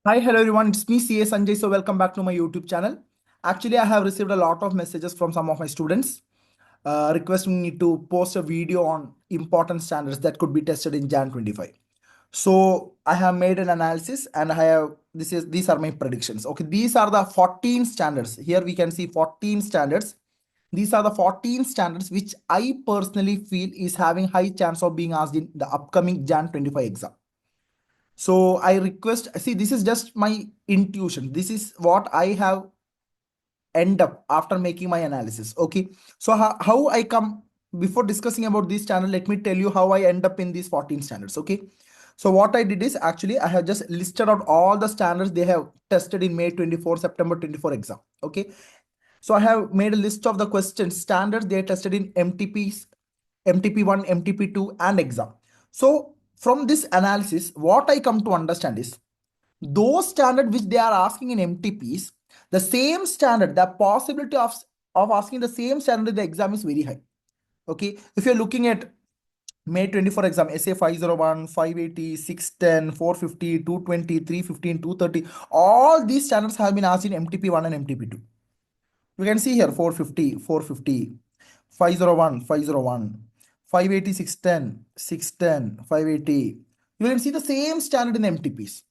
Hi, hello everyone. It's me, CA Sanjay. So welcome back to my YouTube channel. Actually, I have received a lot of messages from some of my students requesting me to post a video on important standards that could be tested in Jan 25. So I have made an analysis and I have these are my predictions. Okay, these are the 14 standards. Here we can see 14 standards. These are the 14 standards which I personally feel is having high chance of being asked in the upcoming Jan 25 exam. So I request, see, this is just my intuition. This is what I have end up after making my analysis. Okay. So how I come before discussing about this channel, let me tell you how I end up in these 14 standards. Okay. So what I did is actually I have just listed out all the standards they have tested in May 24, September 24 exam. Okay. So I have made a list of the questions standards they tested in MTPs, MTP1, MTP2 and exam. So from this analysis, what I come to understand is those standards which they are asking in MTPs, the same standard, the possibility of asking the same standard in the exam is very high. Okay. If you're looking at May 24 exam, SA 501, 580, 610, 450, 220, 315, 230, all these standards have been asked in MTP1 and MTP2. You can see here 450, 450, 501, 501, 580, 610, 610, 580. You can see the same standard in MTPs.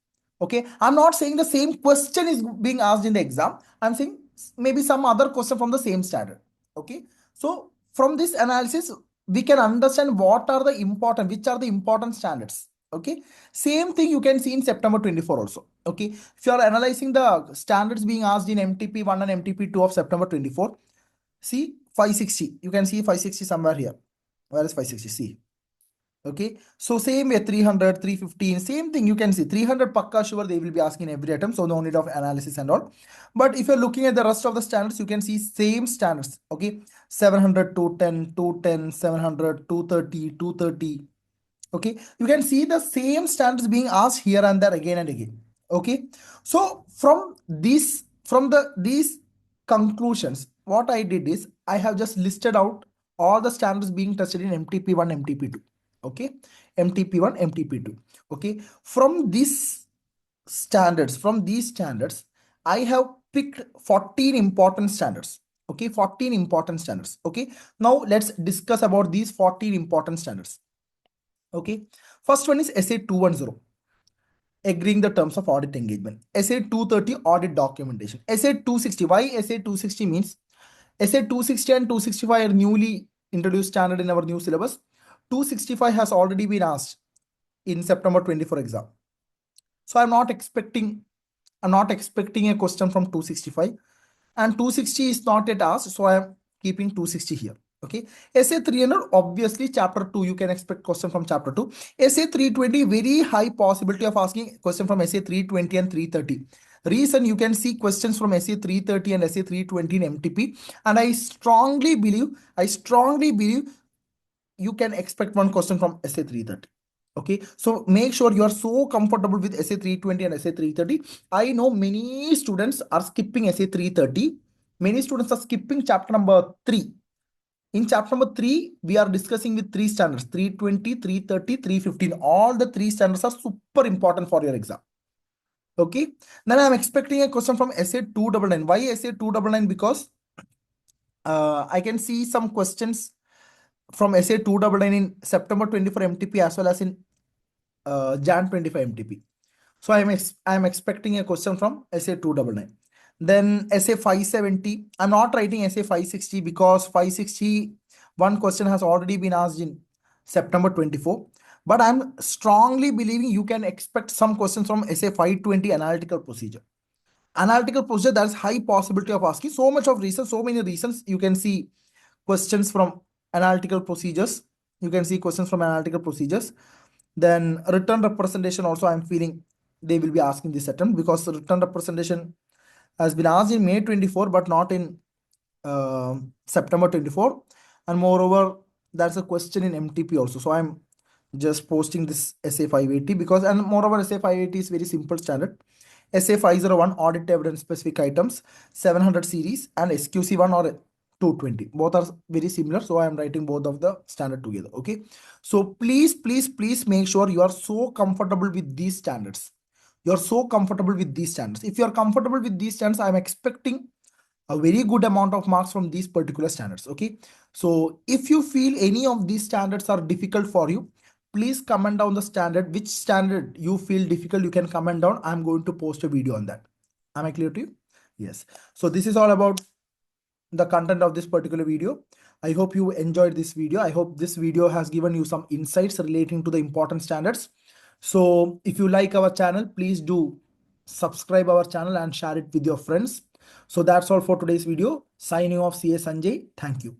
Okay, I'm not saying the same question is being asked in the exam. I'm saying maybe some other question from the same standard. Okay, so from this analysis, we can understand what are the important, which are the important standards. Okay, same thing you can see in September 24 also. Okay, if you are analyzing the standards being asked in MTP1 and MTP2 of September 24, see 560, you can see 560 somewhere here. Where is 560? See. Okay, so same way 300, 315, same thing you can see 300 pakka sure they will be asking every item, so no need of analysis and all. But if you're looking at the rest of the standards, you can see same standards. Okay, 700, 210, 210, 700, 230, 230. Okay, you can see the same standards being asked here and there again and again. Okay, so from these conclusions, what I did is I have just listed out all the standards being tested in MTP1, MTP2. Okay, MTP1, MTP2. Okay, from these standards, I have picked 14 important standards. Okay, 14 important standards. Okay, now let's discuss about these 14 important standards. Okay, first one is SA 210, agreeing the terms of audit engagement. SA 230, audit documentation. SA 260, why SA 260 means SA 260 and 265 are newly introduced standard in our new syllabus. 265 has already been asked in September 24 exam. So I'm not expecting a question from 265, and 260 is not yet asked, so I am keeping 260 here. Okay, SA 300, obviously chapter 2 you can expect question from chapter 2. SA 320, very high possibility of asking question from SA 320 and 330. Reason, you can see questions from SA 330 and SA 320 in MTP, and I strongly believe you can expect one question from SA 330. Okay, so make sure you are so comfortable with SA 320 and SA 330. I know many students are skipping SA 330. Many students are skipping chapter number 3. In chapter number 3, we are discussing with 3 standards: 320, 330, 315. All the 3 standards are super important for your exam. Okay, then I'm expecting a question from SA 299. Why SA 299? Because I can see some questions from SA 299 in September 24 MTP as well as in Jan 25 MTP. So I'm expecting a question from SA 299. Then SA 570. I'm not writing SA 560 because 560 one question has already been asked in September 24. But I'm strongly believing you can expect some questions from SA 520, analytical procedure. Analytical procedure, there's high possibility of asking so much of reasons, so many reasons. You can see questions from analytical procedures. You can see questions from analytical procedures. Then return representation also, I'm feeling they will be asking this attempt because return representation has been asked in May 24 but not in September 24. And moreover, that's a question in MTP also. So I'm just posting this SA 580 because, and moreover, SA 580 is very simple standard. SA 501, audit evidence specific items, 700 series, and SQC1 or 220. Both are very similar. So I am writing both of the standard together. Okay. So please make sure you are so comfortable with these standards. you're so comfortable with these standards. If you're comfortable with these standards, I'm expecting a very good amount of marks from these particular standards. Okay, so if you feel any of these standards are difficult for you, please comment down the standard, which standard you feel difficult. You can comment down. I'm going to post a video on that. Am I clear to you? Yes. So this is all about the content of this particular video. I hope you enjoyed this video. I hope this video has given you some insights relating to the important standards. So if you like our channel, please do subscribe our channel and share it with your friends. So that's all for today's video. Signing off, CA Sanjay. Thank you.